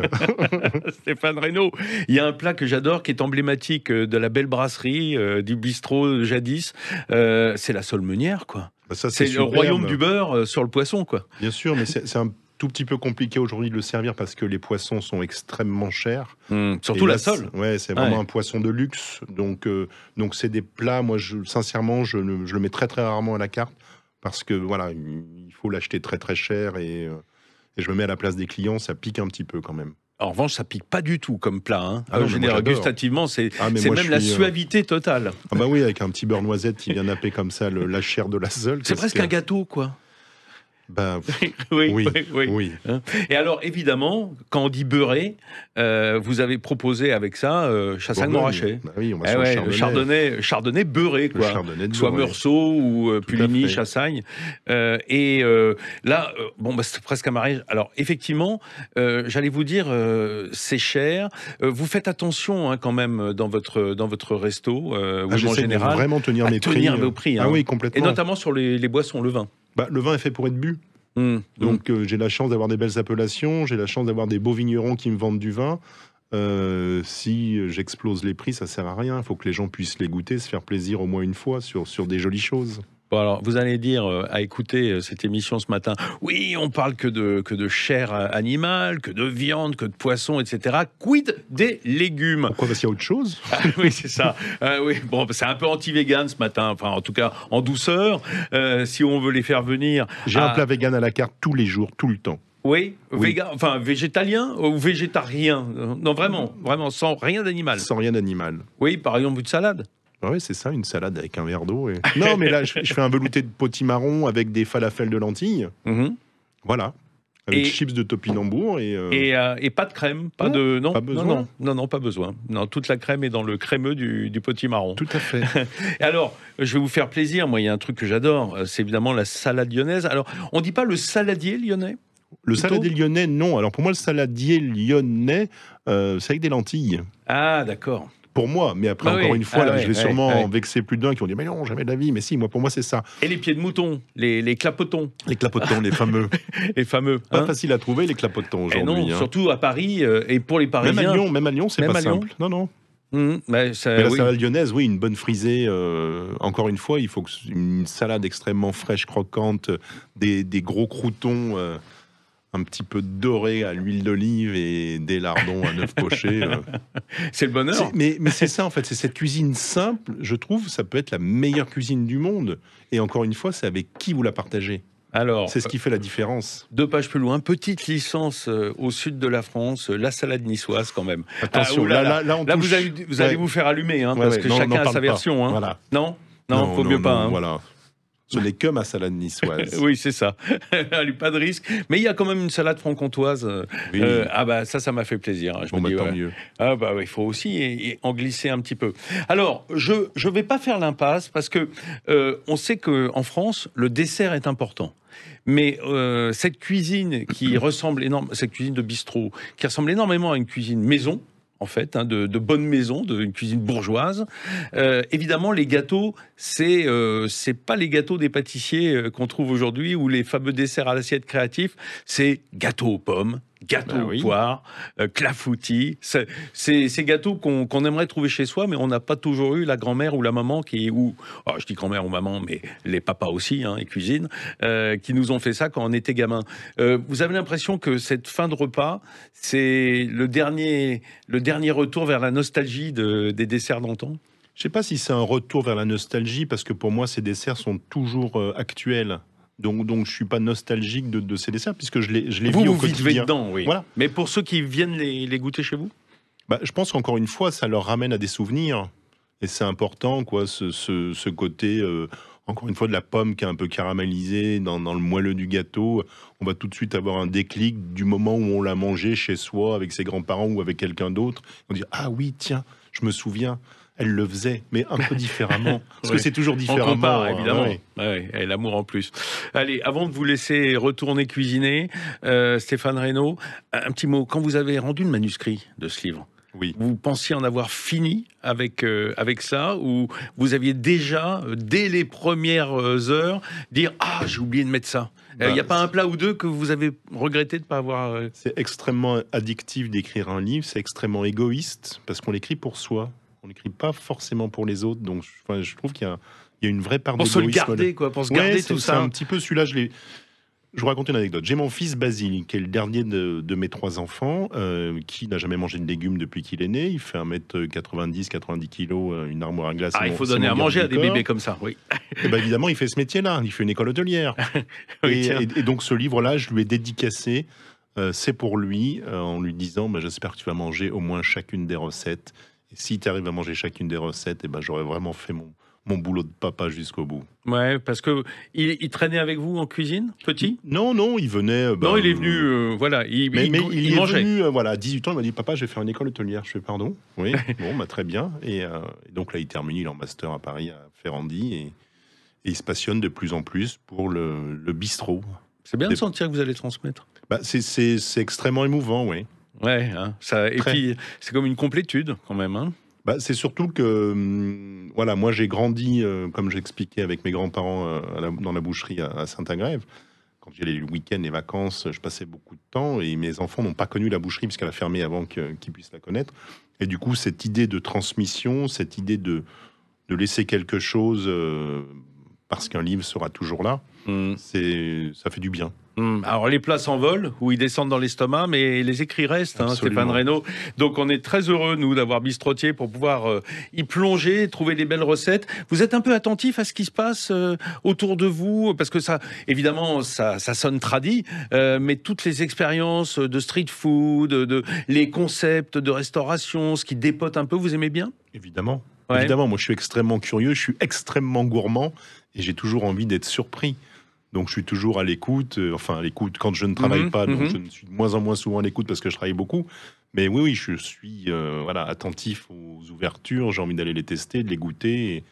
Stéphane Reynaud, il y a un plat que j'adore qui est emblématique de la belle brasserie, du bistrot jadis, c'est la solmenière, quoi. C'est le royaume du beurre sur le poisson, quoi. Bien sûr, mais c'est un tout petit peu compliqué aujourd'hui de le servir parce que les poissons sont extrêmement chers. Surtout la sole. Ouais, c'est vraiment un poisson de luxe. Donc c'est des plats, moi, sincèrement, je le mets très très rarement à la carte parce que voilà, il faut l'acheter très très cher et je me mets à la place des clients, ça pique un petit peu quand même. En revanche, ça pique pas du tout comme plat. Hein. Gustativement, c'est même la suavité totale. Ah bah oui, avec un petit beurre noisette qui vient napper comme ça la chair de la sole. C'est presque un gâteau, quoi. Oui. Et alors, évidemment, quand on dit beurré, vous avez proposé avec ça Chassagne-Montrachet. Oui, on va sur le chardonnay beurré, quoi. Soit Meursault ou Puligny, Chassagne. Là, c'est presque un mariage. Alors, effectivement, j'allais vous dire, c'est cher. Vous faites attention quand même dans votre resto, en général. Vraiment tenir vos prix. Ah oui, complètement. Et notamment sur les boissons, le vin. Le vin est fait pour être bu. Donc j'ai la chance d'avoir des belles appellations, j'ai la chance d'avoir des beaux vignerons qui me vendent du vin. Si j'explose les prix, ça sert à rien. Il faut que les gens puissent les goûter, se faire plaisir au moins une fois sur des jolies choses. Bon, alors, vous allez dire, à écouter cette émission ce matin, oui, on parle que de chair animale, que de viande, que de poisson, etc. Quid des légumes? Pourquoi? Parce qu'il y a autre chose. Oui, c'est ça. Oui, bon, c'est un peu anti-vegan ce matin, enfin, en tout cas, en douceur. Si on veut les faire venir... J'ai un plat vegan à la carte tous les jours, tout le temps. Oui. Végétalien ou végétarien? Non, vraiment, sans rien d'animal. Sans rien d'animal. Oui, par exemple, une salade. Oui, c'est ça, une salade avec un verre d'eau. Non, mais là, je fais un velouté de potimarron avec des falafels de lentilles. Voilà. avec chips de topinambour et pas de crème, pas besoin. Non, pas besoin. Non, toute la crème est dans le crémeux du potimarron. Tout à fait. Alors, je vais vous faire plaisir. Moi, il y a un truc que j'adore, c'est évidemment la salade lyonnaise. Alors, on dit pas le saladier lyonnais? Le saladier lyonnais, non. Alors pour moi, le saladier lyonnais, c'est avec des lentilles. Ah, d'accord. Pour moi, mais après, encore une fois, je vais sûrement vexer plus d'un qui vont dire « Mais non, jamais de la vie !» Mais si, moi, pour moi, c'est ça. Et les pieds de mouton, les clapotons. Les clapotons, les fameux. Les fameux. Pas facile à trouver, les clapotons, aujourd'hui. Non, surtout à Paris, et pour les Parisiens. Même à Lyon, c'est pas simple. Non. Mais la salade lyonnaise, oui, une bonne frisée. Encore une fois, il faut une salade extrêmement fraîche, croquante, des gros croûtons un petit peu dorés à l'huile d'olive et des lardons à 9 pochés. C'est le bonheur. Mais c'est ça, en fait. C'est cette cuisine simple, je trouve, ça peut être la meilleure cuisine du monde. Et encore une fois, c'est avec qui vous la partagez. Alors, c'est ce qui fait la différence. 2 pages plus loin, petite licence au sud de la France, la salade niçoise quand même. Attention, là, vous allez vous faire allumer, parce que chacun a sa version. Voilà. Non, faut mieux pas. Voilà. Ce n'est que ma salade niçoise. Oui, c'est ça. Allez, pas de risque. Mais il y a quand même une salade franc-comtoise. Oui. Ça m'a fait plaisir. Tant mieux. Il faut aussi en glisser un petit peu. Alors, je vais pas faire l'impasse parce que on sait qu'en France, le dessert est important. Mais cette cuisine qui ressemble énormément, cette cuisine de bistrot, qui ressemble énormément à une cuisine maison, en fait, de bonne maison, d'une cuisine bourgeoise. Évidemment, les gâteaux, c'est pas les gâteaux des pâtissiers qu'on trouve aujourd'hui ou les fameux desserts à l'assiette créatif. C'est gâteau aux pommes, gâteau aux poires, clafoutis. C'est ces gâteaux qu'on aimerait trouver chez soi, mais on n'a pas toujours eu la grand-mère ou la maman je dis grand-mère ou maman, mais les papas aussi, ils cuisinent, qui nous ont fait ça quand on était gamin. Vous avez l'impression que cette fin de repas, c'est le dernier retour vers la nostalgie des desserts d'antan? Je ne sais pas si c'est un retour vers la nostalgie, parce que pour moi, ces desserts sont toujours actuels. Donc je ne suis pas nostalgique de ces desserts, puisque je les vis au quotidien. Vous vivez dedans, oui. Voilà. Mais pour ceux qui viennent les goûter chez vous? Je pense qu'encore une fois, ça leur ramène à des souvenirs. Et c'est important, ce côté, encore une fois, de la pomme qui est un peu caramélisée dans le moelleux du gâteau. On va tout de suite avoir un déclic du moment où on l'a mangé chez soi, avec ses grands-parents ou avec quelqu'un d'autre. On dit « Ah oui, tiens, je me souviens ». Elle le faisait, mais un peu différemment. Parce que c'est toujours différemment. On compare, évidemment. Et l'amour en plus. Allez, avant de vous laisser retourner cuisiner, Stéphane Reynaud, un petit mot. Quand vous avez rendu le manuscrit de ce livre, vous pensiez en avoir fini avec ça, ou vous aviez déjà, dès les premières heures, dire « Ah, j'ai oublié de mettre ça ». Il n'y a pas un plat ou deux que vous avez regretté de ne pas avoir... C'est extrêmement addictif d'écrire un livre, c'est extrêmement égoïste, parce qu'on l'écrit pour soi. On n'écrit pas forcément pour les autres, donc je trouve qu'il y a une vraie part d'égoïsme. Pour se le garder, pour se garder tout ça. C'est un petit peu celui-là, je vous raconte une anecdote. J'ai mon fils Basile, qui est le dernier de mes 3 enfants, qui n'a jamais mangé de légumes depuis qu'il est né. Il fait 1m90, 90 kg, une armoire à glace. Il faut donner à manger à des bébés comme ça, oui. Et évidemment, il fait ce métier-là. Il fait une école hôtelière. et donc, ce livre-là, je lui ai dédicacé. C'est pour lui, en lui disant j'espère que tu vas manger au moins chacune des recettes. Et si tu arrives à manger chacune des recettes, j'aurais vraiment fait mon boulot de papa jusqu'au bout. Ouais, parce que il traînait avec vous en cuisine, petit? Non, il venait... non, il est venu, il mangeait. Venu, à 18 ans, il m'a dit « Papa, je vais faire une école hôtelière. » Je fais « Pardon ?» Oui, bon, très bien. Et donc là, il termine, il est en master à Paris, à Ferrandi, et il se passionne de plus en plus pour le bistrot. C'est bien de sentir que vous allez transmettre. C'est extrêmement émouvant, oui. Ouais, et puis c'est comme une complétude quand même. C'est surtout que, moi j'ai grandi, comme j'expliquais, avec mes grands-parents dans la boucherie à Saint-Agrève. Quand j'y allais les week-ends, les vacances, je passais beaucoup de temps, et mes enfants n'ont pas connu la boucherie puisqu'elle a fermé avant qu'ils puissent la connaître. Et du coup, cette idée de transmission, cette idée de laisser quelque chose, parce qu'un livre sera toujours là, ça fait du bien. Alors les plats s'envolent ou ils descendent dans l'estomac, mais les écrits restent, Stéphane Reynaud. Donc on est très heureux, nous, d'avoir Bistrotier pour pouvoir y plonger, trouver des belles recettes. Vous êtes un peu attentif à ce qui se passe autour de vous, parce que ça, évidemment, ça sonne tradi, mais toutes les expériences de street food, les concepts de restauration, ce qui dépote un peu, vous aimez bien? Évidemment. Évidemment, moi je suis extrêmement curieux, je suis extrêmement gourmand, et j'ai toujours envie d'être surpris. Donc je suis toujours à l'écoute, à l'écoute quand je ne travaille pas, donc je ne suis de moins en moins souvent à l'écoute parce que je travaille beaucoup. Mais oui, je suis attentif aux ouvertures, j'ai envie d'aller les tester, de les goûter.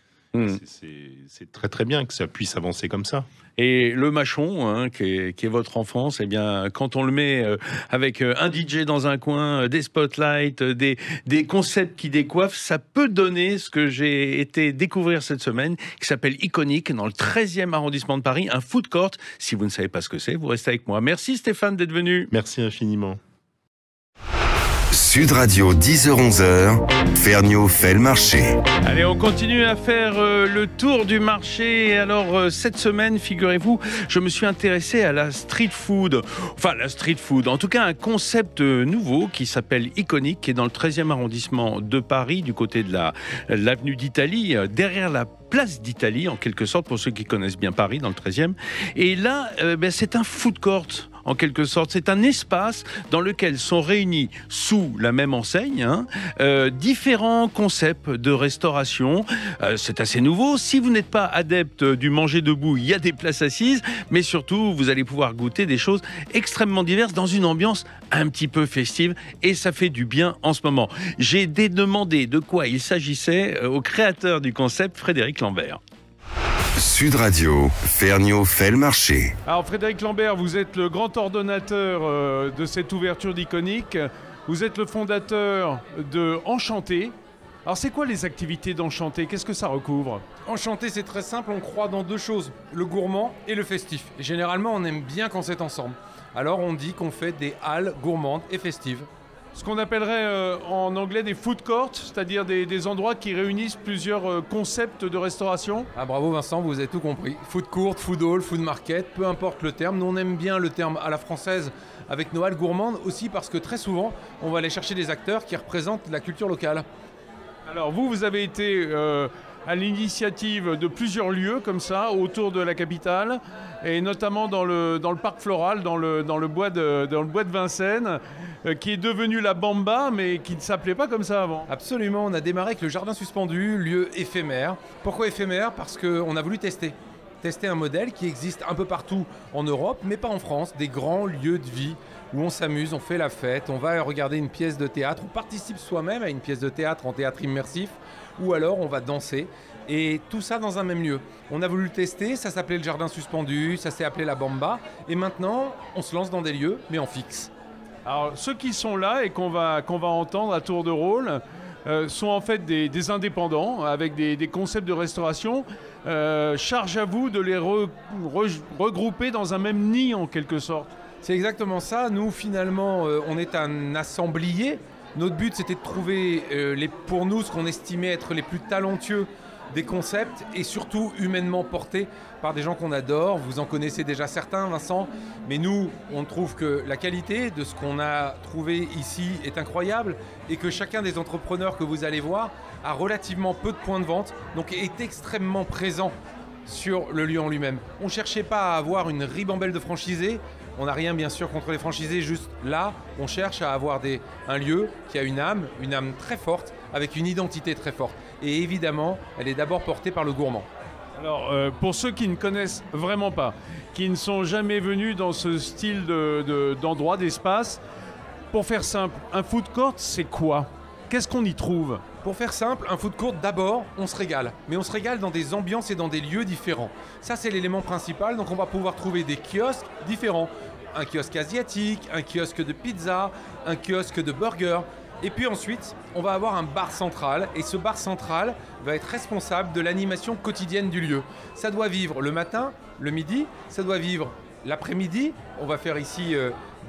C'est très très bien que ça puisse avancer comme ça. Et le mâchon, qui est votre enfance, eh bien, quand on le met avec un DJ dans un coin, des spotlights, des concepts qui décoiffent, ça peut donner ce que j'ai été découvrir cette semaine, qui s'appelle Iconic, dans le 13e arrondissement de Paris, un food court. Si vous ne savez pas ce que c'est, vous restez avec moi. Merci Stéphane d'être venu. Merci infiniment. Sud Radio 10h-11h, Ferniaud fait le marché. Allez, on continue à faire le tour du marché. Alors, cette semaine, figurez-vous, je me suis intéressé à la street food. Enfin, la street food, en tout cas, un concept nouveau qui s'appelle Iconic, qui est dans le 13e arrondissement de Paris, du côté de l'avenue d'Italie, derrière la place d'Italie, en quelque sorte, pour ceux qui connaissent bien Paris, dans le 13e. Et là, c'est un food court, en quelque sorte. C'est un espace dans lequel sont réunis, sous la même enseigne, différents concepts de restauration. C'est assez nouveau. Si vous n'êtes pas adepte du manger debout, il y a des places assises, mais surtout, vous allez pouvoir goûter des choses extrêmement diverses dans une ambiance un petit peu festive, et ça fait du bien en ce moment. J'ai demandé de quoi il s'agissait au créateur du concept, Frédéric Lambert. Sud Radio, Ferniaud fait le marché. Alors Frédéric Lambert, vous êtes le grand ordonnateur de cette ouverture d'Iconic. Vous êtes le fondateur de Enchanté. Alors c'est quoi les activités d'Enchanté? Qu'est-ce que ça recouvre? Enchanté, c'est très simple, on croit dans deux choses, le gourmand et le festif. Et généralement, on aime bien quand c'est ensemble. Alors on dit qu'on fait des halles gourmandes et festives. Ce qu'on appellerait en anglais des food courts, c'est-à-dire des endroits qui réunissent plusieurs concepts de restauration. Ah bravo Vincent, vous avez tout compris. Food court, food hall, food market, peu importe le terme. Nous on aime bien le terme à la française avec nos halles gourmandes aussi parce que très souvent, on va aller chercher des acteurs qui représentent la culture locale. Alors vous avez été à l'initiative de plusieurs lieux comme ça autour de la capitale et notamment dans le parc floral, dans le bois de Vincennes, qui est devenu la Bamba mais qui ne s'appelait pas comme ça avant. Absolument, on a démarré avec le jardin suspendu, lieu éphémère. Pourquoi éphémère? Parce qu'on a voulu tester un modèle qui existe un peu partout en Europe, mais pas en France, des grands lieux de vie où on s'amuse, on fait la fête, on va regarder une pièce de théâtre, on participe soi-même à une pièce de théâtre en théâtre immersif, ou alors on va danser, et tout ça dans un même lieu. On a voulu le tester, ça s'appelait le jardin suspendu, ça s'est appelé la Bamba, et maintenant on se lance dans des lieux, mais en fixe. Alors ceux qui sont là et qu'on va entendre à tour de rôle, sont en fait des indépendants avec des concepts de restauration. Charge à vous de les regrouper dans un même nid en quelque sorte. C'est exactement ça. Nous finalement on est un assemblier. Notre but c'était de trouver pour nous ce qu'on estimait être les plus talentueux des concepts et surtout humainement portés par des gens qu'on adore. Vous en connaissez déjà certains, Vincent, mais nous, on trouve que la qualité de ce qu'on a trouvé ici est incroyable et que chacun des entrepreneurs que vous allez voir a relativement peu de points de vente, donc est extrêmement présent sur le lieu en lui-même. On ne cherchait pas à avoir une ribambelle de franchisés. On n'a rien bien sûr contre les franchisés, juste là, on cherche à avoir un lieu qui a une âme très forte, avec une identité très forte. Et évidemment, elle est d'abord portée par le gourmand. Alors, pour ceux qui ne connaissent vraiment pas, qui ne sont jamais venus dans ce style d'endroit, d'espace, pour faire simple, un food court, c'est quoi? Qu'est-ce qu'on y trouve? Pour faire simple, un food court, d'abord, on se régale. Mais on se régale dans des ambiances et dans des lieux différents. Ça, c'est l'élément principal. Donc, on va pouvoir trouver des kiosques différents. Un kiosque asiatique, un kiosque de pizza, un kiosque de burger. Et puis ensuite, on va avoir un bar central. Et ce bar central va être responsable de l'animation quotidienne du lieu. Ça doit vivre le matin, le midi, ça doit vivre l'après-midi. On va faire ici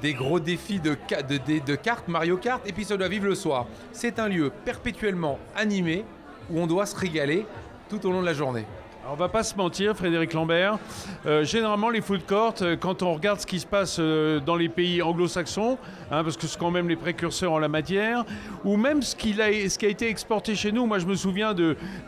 des gros défis de cartes, Mario Kart, et puis ça doit vivre le soir. C'est un lieu perpétuellement animé où on doit se régaler tout au long de la journée. Alors, on va pas se mentir, Frédéric Lambert, généralement les food courts, quand on regarde ce qui se passe dans les pays anglo-saxons, parce que c'est quand même les précurseurs en la matière, ou même ce qui a été exporté chez nous. Moi je me souviens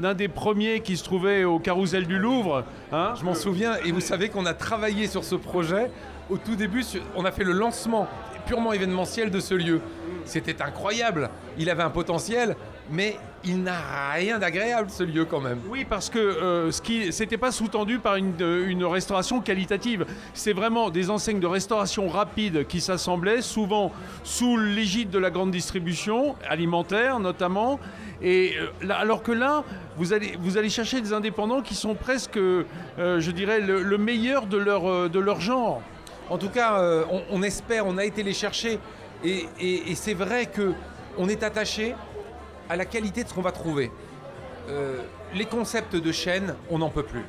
d'un des premiers qui se trouvait au Carrousel du Louvre. Je m'en souviens, et vous savez qu'on a travaillé sur ce projet. Au tout début, on a fait le lancement purement événementiel de ce lieu. C'était incroyable, il avait un potentiel, mais il n'a rien d'agréable ce lieu quand même. Oui, parce que c'était pas sous-tendu par une restauration qualitative. C'est vraiment des enseignes de restauration rapide qui s'assemblaient, souvent sous l'égide de la grande distribution, alimentaire notamment. Et alors que là, vous allez chercher des indépendants qui sont presque, je dirais, le meilleur de leur genre. En tout cas, on espère, on a été les chercher. Et c'est vrai qu'on est attaché à la qualité de ce qu'on va trouver. Les concepts de chaîne, on n'en peut plus.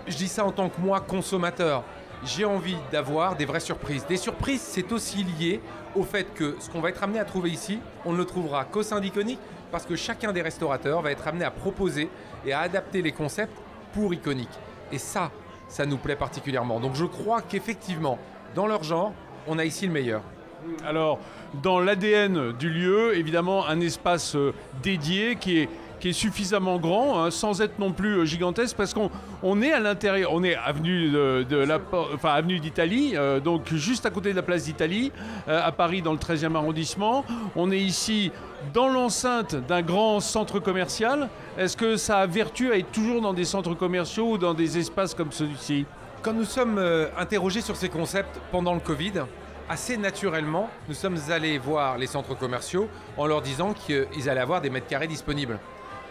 Je dis ça en tant que moi, consommateur. J'ai envie d'avoir des vraies surprises. Des surprises, c'est aussi lié au fait que ce qu'on va être amené à trouver ici, on ne le trouvera qu'au sein d'Iconic, parce que chacun des restaurateurs va être amené à proposer et à adapter les concepts pour Iconic. Et ça nous plaît particulièrement. Donc je crois qu'effectivement, dans leur genre, on a ici le meilleur. Alors, dans l'ADN du lieu, évidemment, un espace dédié qui est suffisamment grand, hein, sans être non plus gigantesque, parce qu'on est à l'intérieur, on est avenue d'Italie, donc juste à côté de la place d'Italie, à Paris, dans le 13e arrondissement. On est ici dans l'enceinte d'un grand centre commercial. Est-ce que ça a vertu à être toujours dans des centres commerciaux ou dans des espaces comme celui-ci? Quand nous sommes interrogés sur ces concepts pendant le Covid, assez naturellement, nous sommes allés voir les centres commerciaux en leur disant qu'ils allaient avoir des mètres carrés disponibles.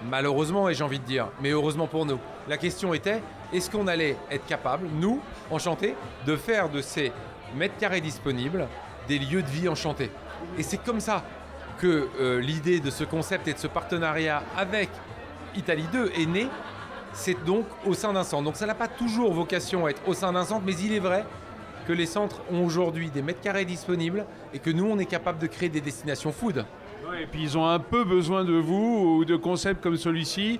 Malheureusement, et j'ai envie de dire, mais heureusement pour nous, la question était, est-ce qu'on allait être capable, nous, enchantés, de faire de ces mètres carrés disponibles des lieux de vie enchantés? Et c'est comme ça que l'idée de ce concept et de ce partenariat avec Italie 2 est née. C'est donc au sein d'un centre. Donc ça n'a pas toujours vocation à être au sein d'un centre, mais il est vrai que les centres ont aujourd'hui des mètres carrés disponibles et que nous, on est capable de créer des destinations food. Ouais, et puis ils ont un peu besoin de vous ou de concepts comme celui-ci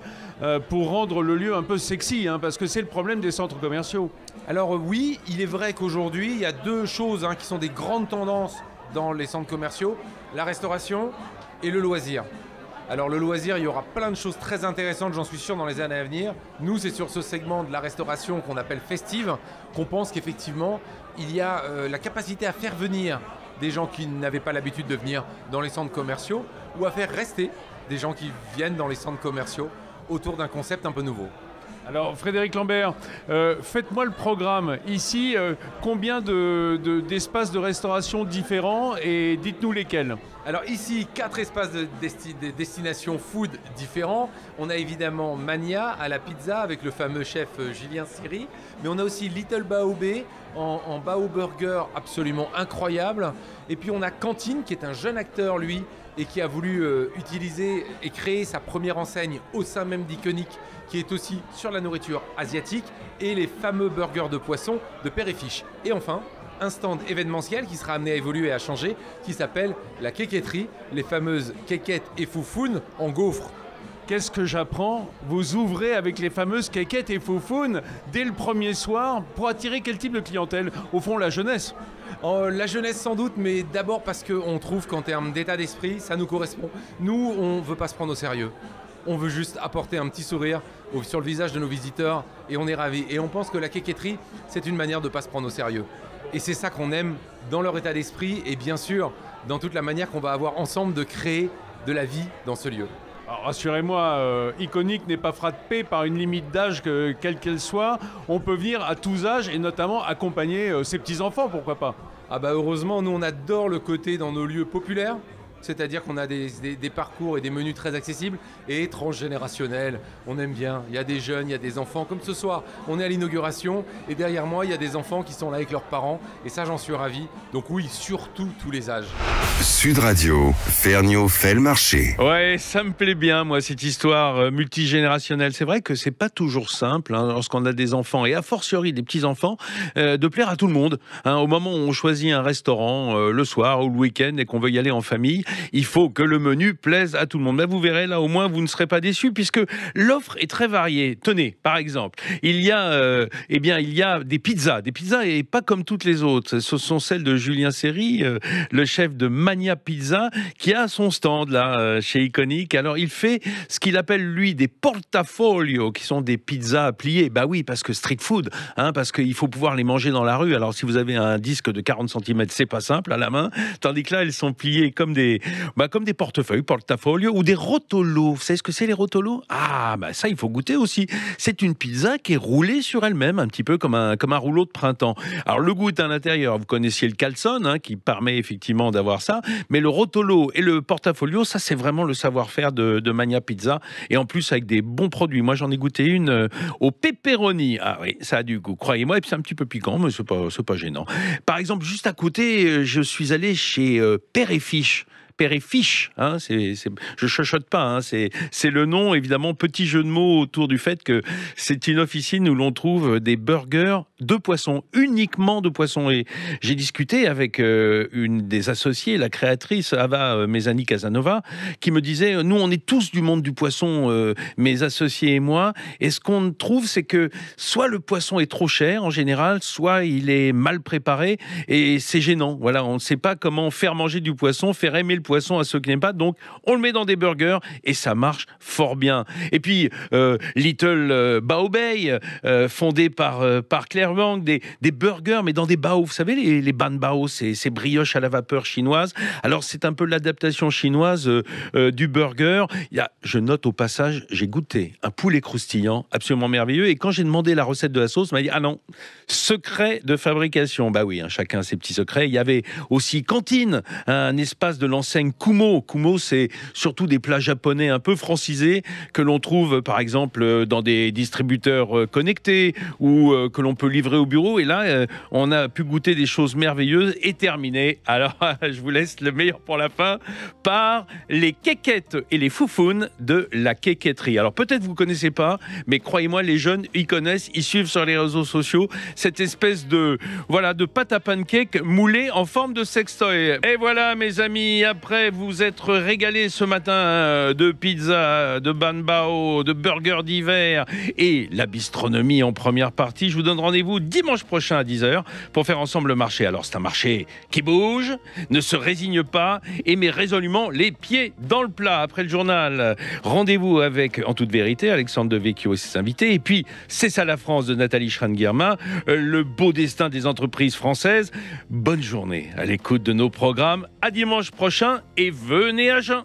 pour rendre le lieu un peu sexy, hein, parce que c'est le problème des centres commerciaux. Alors oui, il est vrai qu'aujourd'hui, il y a deux choses qui sont des grandes tendances dans les centres commerciaux, la restauration et le loisir. Alors le loisir, il y aura plein de choses très intéressantes, j'en suis sûr, dans les années à venir. Nous, c'est sur ce segment de la restauration qu'on appelle festive, qu'on pense qu'effectivement, il y a la capacité à faire venir des gens qui n'avaient pas l'habitude de venir dans les centres commerciaux ou à faire rester des gens qui viennent dans les centres commerciaux autour d'un concept un peu nouveau. Alors Frédéric Lambert, faites-moi le programme. Ici, combien d'espaces de restauration différents et dites-nous lesquels? Alors ici, 4 espaces de destination food différents. On a évidemment Mania à la pizza avec le fameux chef Julien Siri, mais on a aussi Little Baobé en Bao Burger absolument incroyable. Et puis on a Cantine qui est un jeune acteur lui et qui a voulu utiliser et créer sa première enseigne au sein même d'Iconic, qui est aussi sur la nourriture asiatique et les fameux burgers de poisson de Père et Fiche. Et enfin, un stand événementiel qui sera amené à évoluer et à changer, qui s'appelle la Quéquetterie, les fameuses quéquettes et foufounes en gaufres. Qu'est-ce que j'apprends? Vous ouvrez avec les fameuses quéquettes et foufounes dès le premier soir pour attirer quel type de clientèle? Au fond, la jeunesse. La jeunesse sans doute, mais d'abord parce qu'on trouve qu'en termes d'état d'esprit, ça nous correspond. Nous, on ne veut pas se prendre au sérieux. On veut juste apporter un petit sourire sur le visage de nos visiteurs et on est ravis. Et on pense que la quéquetterie, c'est une manière de ne pas se prendre au sérieux. Et c'est ça qu'on aime dans leur état d'esprit et bien sûr dans toute la manière qu'on va avoir ensemble de créer de la vie dans ce lieu. Alors, rassurez-moi, Iconic n'est pas frappé par une limite d'âge quelle qu'elle soit. On peut venir à tous âges et notamment accompagner ses petits-enfants, pourquoi pas? Ah bah heureusement, nous on adore le côté dans nos lieux populaires. C'est-à-dire qu'on a des parcours et des menus très accessibles et transgénérationnels. On aime bien, il y a des jeunes, il y a des enfants. Comme ce soir, on est à l'inauguration et derrière moi, il y a des enfants qui sont là avec leurs parents. Et ça, j'en suis ravi. Donc oui, surtout tous les âges. Sud Radio, Ferniaud fait le marché. Ouais, ça me plaît bien, moi, cette histoire multigénérationnelle. C'est vrai que c'est pas toujours simple, lorsqu'on a des enfants, et a fortiori des petits-enfants, de plaire à tout le monde. Au moment où on choisit un restaurant le soir ou le week-end et qu'on veut y aller en famille, il faut que le menu plaise à tout le monde. Là, vous verrez, là, au moins, vous ne serez pas déçus puisque l'offre est très variée. Tenez, par exemple, il y a des pizzas. Des pizzas et pas comme toutes les autres. Ce sont celles de Julien Seri, le chef de Mania Pizza, qui a son stand là chez Iconic. Alors, il fait ce qu'il appelle, lui, des portafolios, qui sont des pizzas pliées. Bah oui, parce que street food, parce qu'il faut pouvoir les manger dans la rue. Alors, si vous avez un disque de 40 cm, c'est pas simple à la main. Tandis que là, elles sont pliées comme des comme des portfolio ou des rotolos. Vous savez ce que c'est les rotolos? Ah, ça, il faut goûter aussi. C'est une pizza qui est roulée sur elle-même, un petit peu comme un rouleau de printemps. Alors, le goût est à l'intérieur. Vous connaissiez le calzone, qui permet effectivement d'avoir ça. Mais le rotolo et le portfolio, ça, c'est vraiment le savoir-faire de Magna Pizza. Et en plus, avec des bons produits. Moi, j'en ai goûté une au pepperoni. Ah oui, ça a du goût, croyez-moi. Et puis, c'est un petit peu piquant, mais c'est pas gênant. Par exemple, juste à côté, je suis allé chez Père et Fiche. Père et Fiche, je chuchote pas, c'est le nom, évidemment, petit jeu de mots autour du fait que c'est une officine où l'on trouve des burgers de poisson, uniquement de poisson. Et j'ai discuté avec une des associées, la créatrice Ava Mesani Casanova, qui me disait, nous on est tous du monde du poisson, mes associés et moi, et ce qu'on trouve, c'est que soit le poisson est trop cher en général, soit il est mal préparé, et c'est gênant. Voilà, on ne sait pas comment faire manger du poisson, faire aimer le poisson à ceux qui n'aiment pas, donc on le met dans des burgers et ça marche fort bien. Et puis Little Bao Bay, fondé par Claire Wang, des burgers mais dans des bao, vous savez les ban bao, ces brioches à la vapeur chinoises. Alors c'est un peu l'adaptation chinoise du burger. Je note au passage, j'ai goûté un poulet croustillant absolument merveilleux, et quand j'ai demandé la recette de la sauce, on m'a dit ah non, secret de fabrication. Bah oui, chacun ses petits secrets. Il y avait aussi Cantine, un espace de l'enseigne Kumo. Kumo, c'est surtout des plats japonais un peu francisés que l'on trouve par exemple dans des distributeurs connectés ou que l'on peut livrer au bureau. Et là, on a pu goûter des choses merveilleuses et terminer. Alors, je vous laisse le meilleur pour la fin par les quéquettes et les foufounes de la quéquetterie. Alors, peut-être vous ne connaissez pas, mais croyez-moi, les jeunes, ils connaissent, ils suivent sur les réseaux sociaux cette espèce de pâte à pancake moulée en forme de sextoy. Et voilà, mes amis, après vous êtes régalés ce matin de pizza, de ban bao, de burgers d'hiver et la bistronomie en première partie. Je vous donne rendez-vous dimanche prochain à 10h pour faire ensemble le marché. Alors c'est un marché qui bouge, ne se résigne pas et met résolument les pieds dans le plat. Après le journal, rendez-vous avec En toute vérité, Alexandre Devecchio et ses invités. Et puis C'est ça la France de Nathalie Schran-Guillermin, le beau destin des entreprises françaises. Bonne journée à l'écoute de nos programmes. À dimanche prochain et venez à jeun.